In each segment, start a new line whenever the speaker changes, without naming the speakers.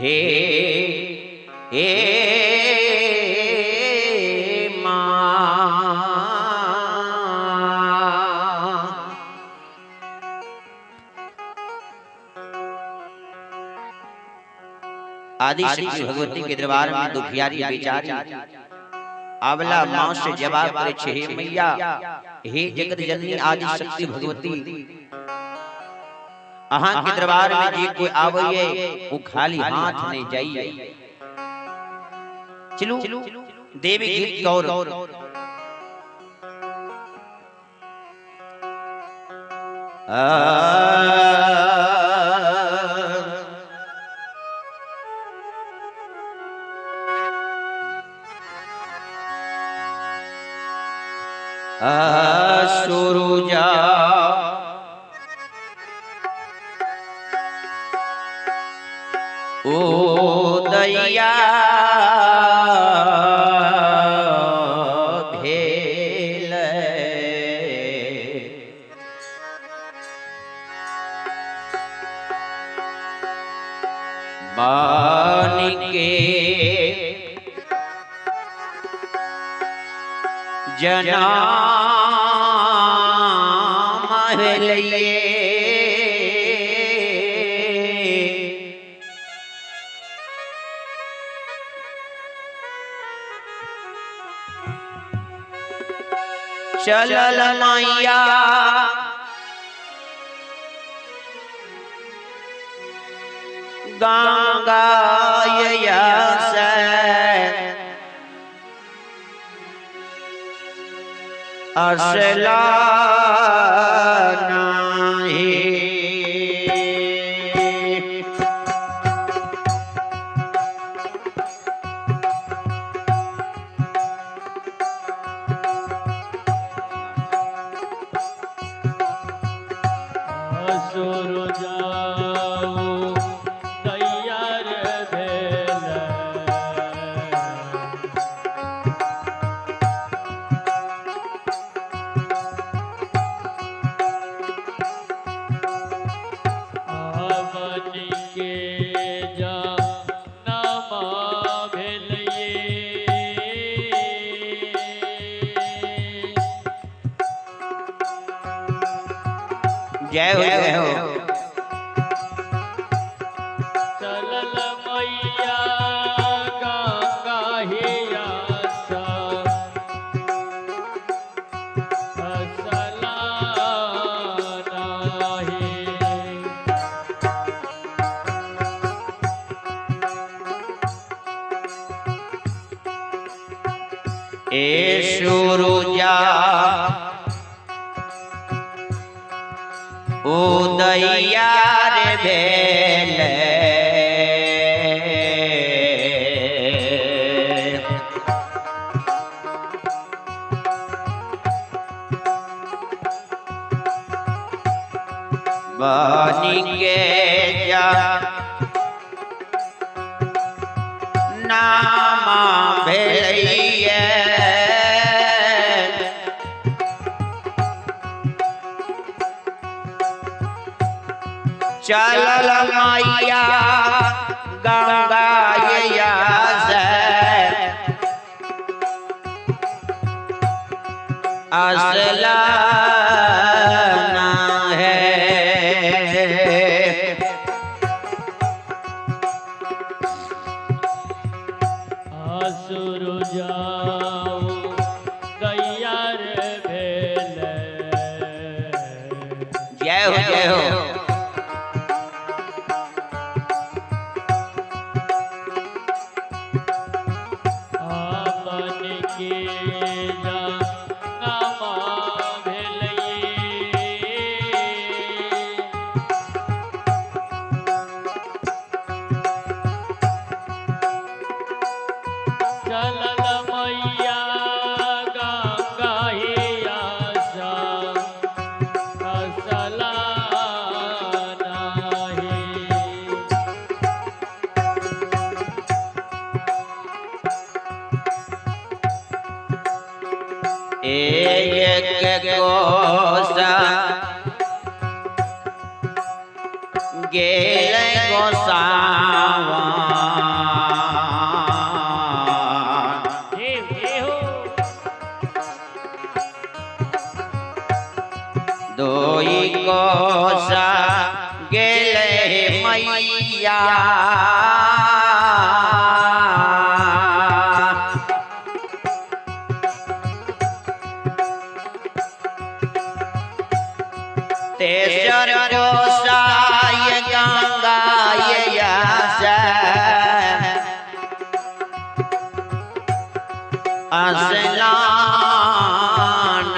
हे हे आदि शक्ति भगवती के दरबार में दुखियारी बेचारी आंवला मां से जवाब करे छे, हे मैया हे जगत जननी आदि शक्ति भगवती अहां के दरबार में जे कोई आवैये वो खाली हाथ नहीं जाइए। चलू देवी गीत गौर सुरुजा उदया भेल बानिके जना महलिए चलल मैया गंगा से असला जय हो जय हो।
चलल मैया गंगा हिया असला
ए सुरुजा उदया रे भेल बानिके जा नामा भेलैया चलल मैया गंगा से असला है
असुर जाओ गैया रे भेल।
जय हो जय हो।
चलल मैया गंगा हिया असला
एक गोसा गेल गोसावा मैया तेसर कोसाय गंगाय यासे स्नान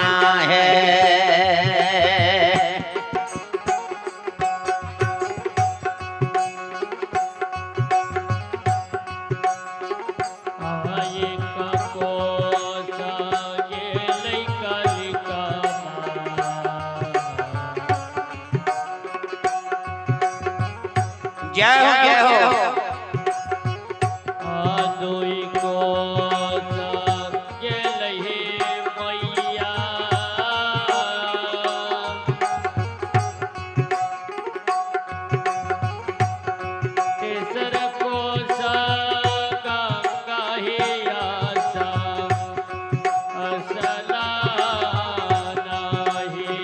है
आये का कोसा ये लइका लिका
जय हो जय हो
आदोई कोसा ये लहे मैया तेसर कोसा गंगा हे आसा असलाना हे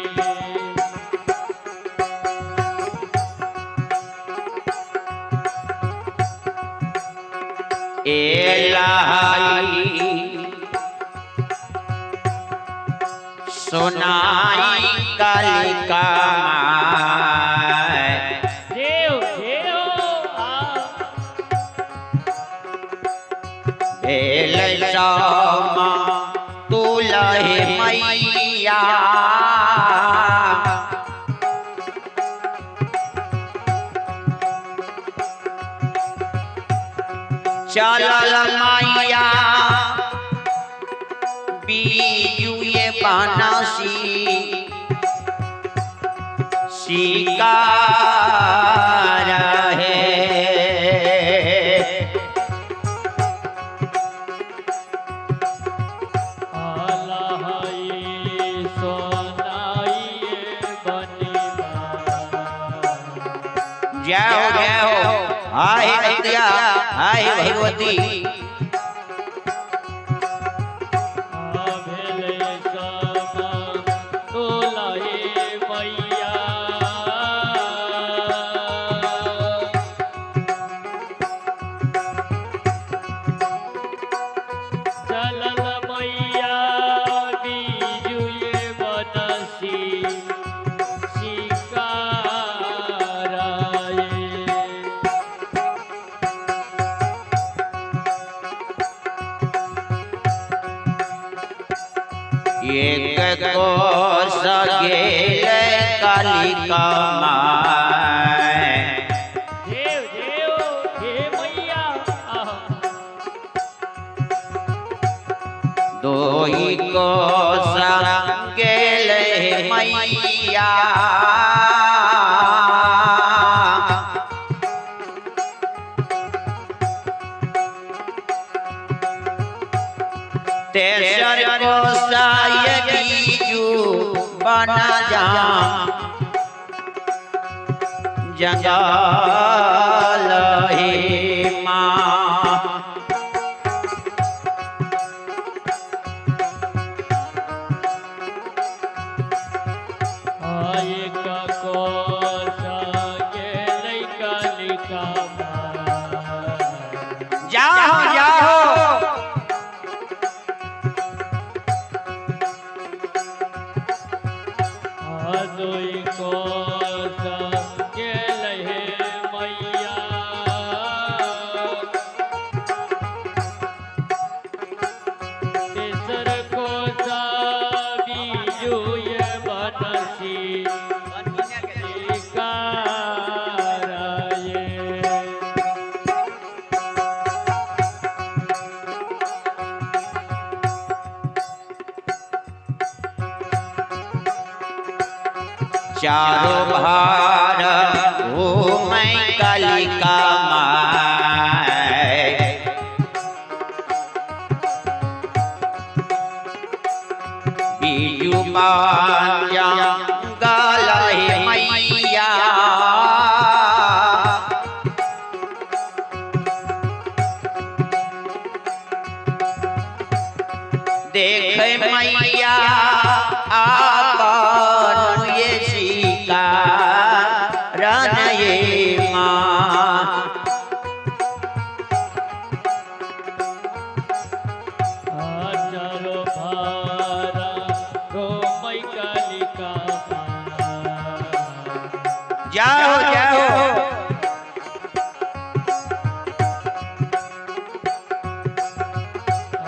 एलाई सुनाई कालिका माय
देव देव आ
भेल सामा तुलहे मैया चलल मैया बीजुए बनसी शिकार है
आला हई सोनाई बनिबा
जय हो जय हो हाय विद्या हाय भगवती
भेले समा तोलाए मैया चलल मैया बीजुए बनसी शिकाराए
एक कोस गेल कालिका माय
देव देव हे मैया
दोई कोस गेल मैया तेसर कोसाय बीजू बना जा जंगल हे माँ
आये का कोसा के लइका लिका
जाओ जाओ
आदोई कोसा के लहे मैया तेसर कोसा बीजुए बनसी शिकाराए
चारों भार हो मैं कालिका माय बीजू बाजा गालहे मैया देख मैया आपन ये शिकार ये माँ
चारो भारा रोमई कालिका
जाओ जाओ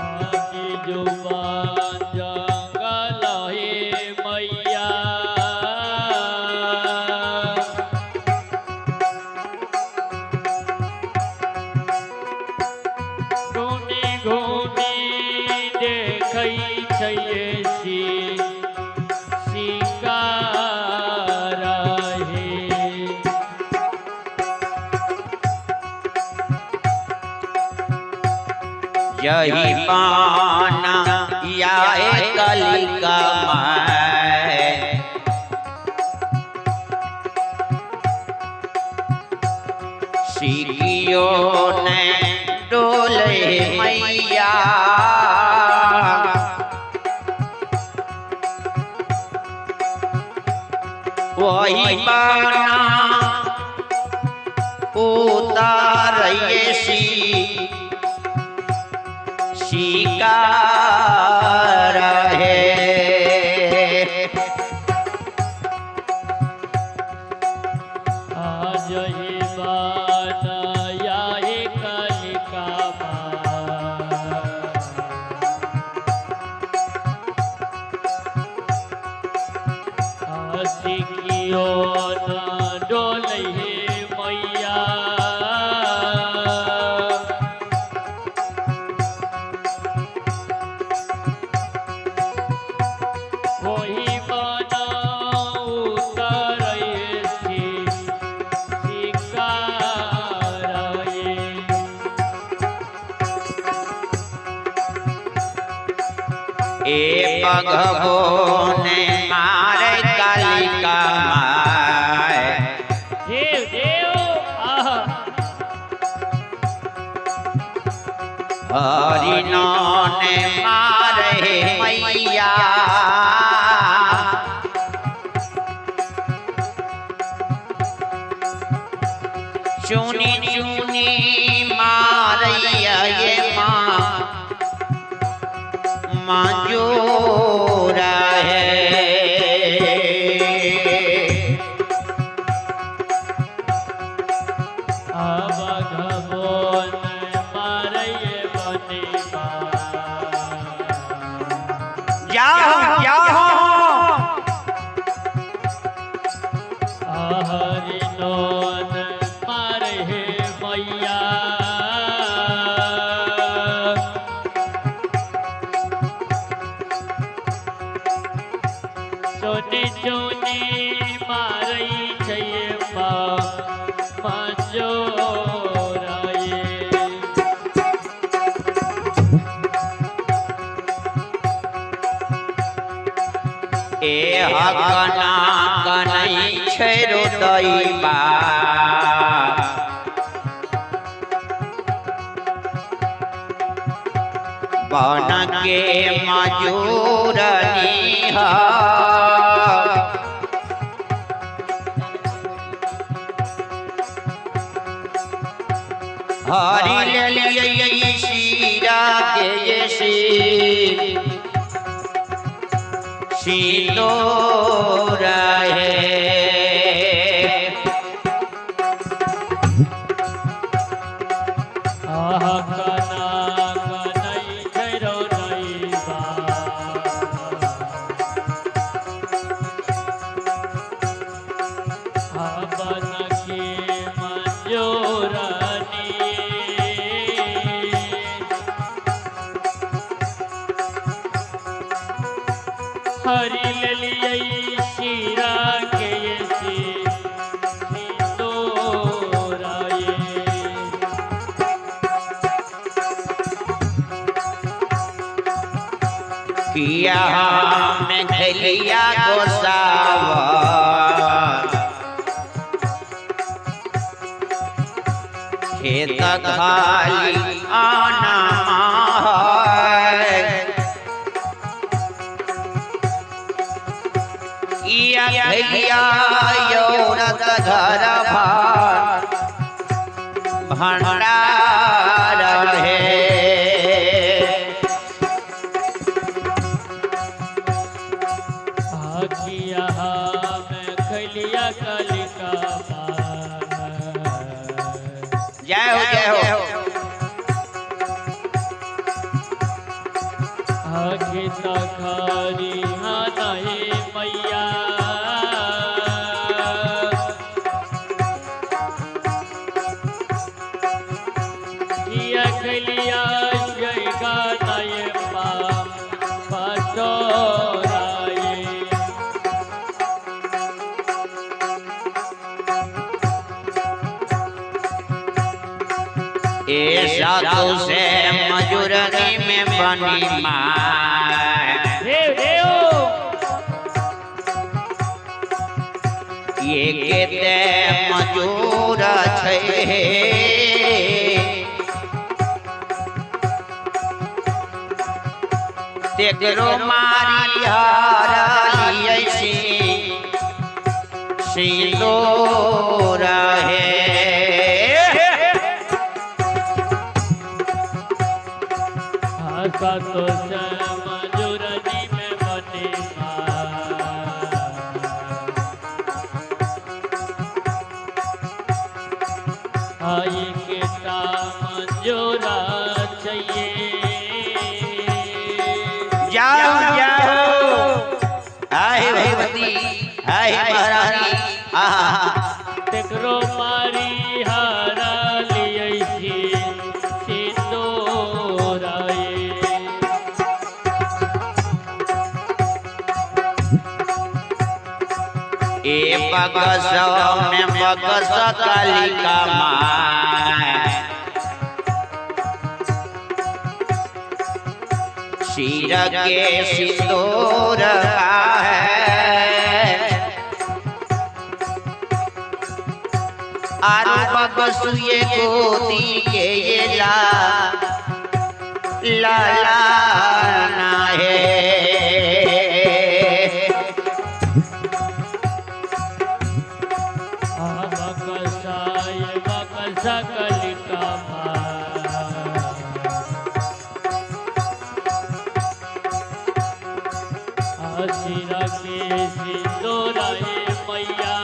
आकी जुबान जंगल हे मैया घूमी घूमी देखै छै शिकार हे
यही पाना या कलिका माय सीखियो ने डोले मैया वही पाना उतारिए शिकार है
आज ही बनाया है कालिका सिकियो न डोले मैया वही बना उतरे शिकार
ए बघबो ने मारे कालिका माय
देव देव
हरिनो ने मारे मैया चुनी चुनी मारैया ये माँ जोरा है
अब घबोन मारे बने
जाओ जाओ
हरिनोन मारे मैया चोनी चोनी मारे छै मंजोराए
ए हकना कनै छै रोदैबा बन के मजूरनी हरि ले लिए शीरा के सिंदूरा है
कना कनै छै रोदैबा बन के मंजूरानी हरि लिए शीरा के सिंदूराए
किया हमने खेलिया गोसावा खेत खाली आना किया खेलिया यौरत घर भार भंडार है।
आखिया में खलिया कलिका
जय हो जय हो।
आखि तखारी नहीं मैया किया खलिया जयगा नये पटोराए।
ऐसा तो से मजूरनी में बनी माँ ये केते मजूर छे तेकरो मारी हाराली ऐसी सिंदूर है।
आशा तो से मजूरनी में बनी आई के काम जोरा चाहिए।
जाओ जाओ आए भगवती आए महारानी
तेकरो मारी हारा लियसी सिंदूराए।
ए बगस में बगस कालिका माँ सिर के सिंदूर है आरु बगस ये गोदी के ये लाला ना है।
बकसा कलिका सिरा के सिंदूराए मैया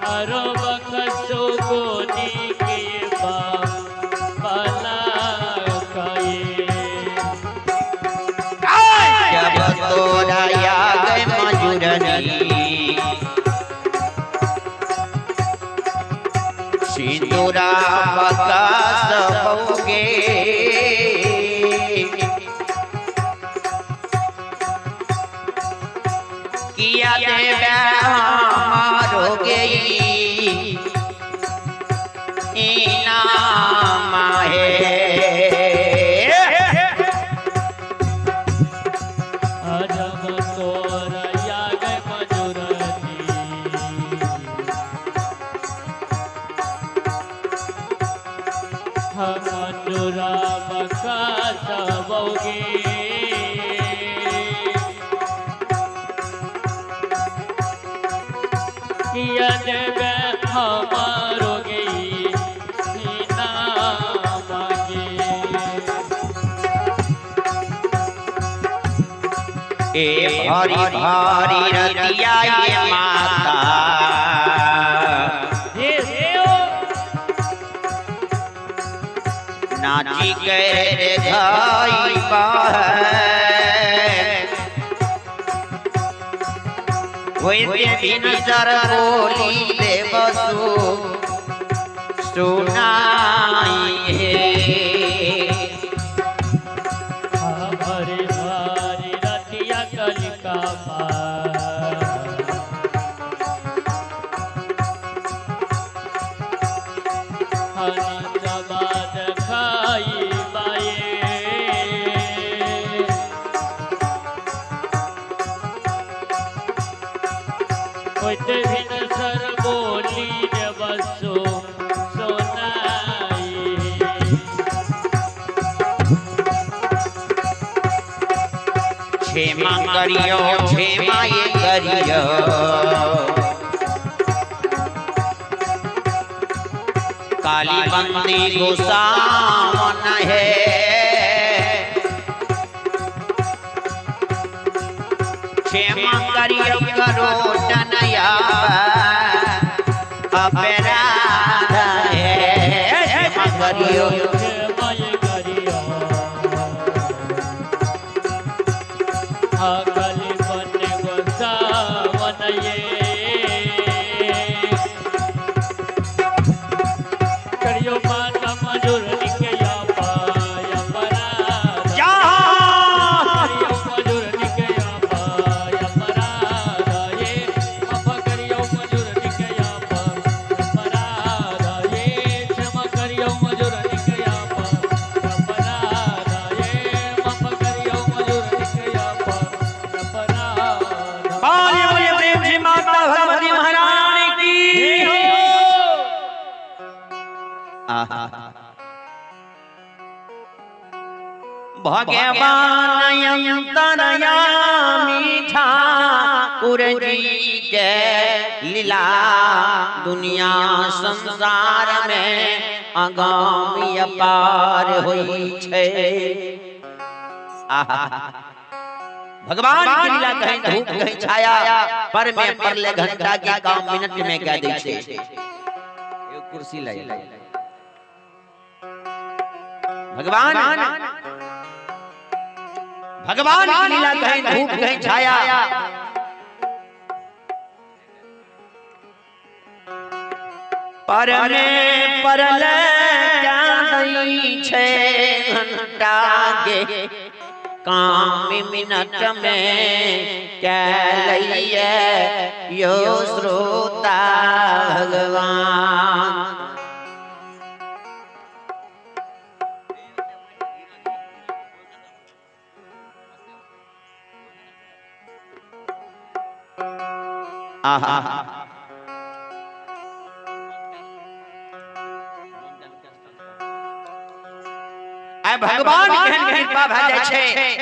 हरो बकसो गोदी के बाला काए।
जब तोरा याद मजूरनी सिंदूरा बकस होगे किया देवे हमारो गई इनाम है।
जब तोरा याद मजूरनी हम मजूरा बकस बोगे किया देवे हमारो गई इनाम मांगे।
ए भारी भारी रतिया ये माता नाची के घाई दिन सर बोली दे बसु सुनाई है।
हरे भारी रतिया कलिका बाद खाई बाए भिन सर बोली दे बसो
क्षेमा करियो क्षेमा ये करियो काली बंदी गोसावन है क्षेमा करियो करो तनया अपराध है क्षेमा करियो
क्षमा करियो काली बंदी गोसावन ये करियो माता मजूर निकया पाया पराध करियो मजूर निकया पाया पराध ये माफ करियो मजूर निकया पाया पराध ये क्षमा करियो मजूर निकया पाया पराध ये माफ करियो मजूर निकया पाया पराध
बोलिए बोलिए प्रेम से माता भगवती महारानी की आहा भगवान अंतरयामी ठाकुर जी के लीला दुनिया संसार में अगामी अपार होई छे आहा भगवान की लीला कहीं धूप कहीं छाया पर में परले घंटा के काम मिनट में कह दै छे एगो कुर्सी लाई भगवान भगवान की लीला कहीं धूप कहीं छाया पर में परले क्या दै छे घंटा के काम मिनट में क्या लइए यो श्रोता भगवान आहा भगवान के कृपा भ जाय छै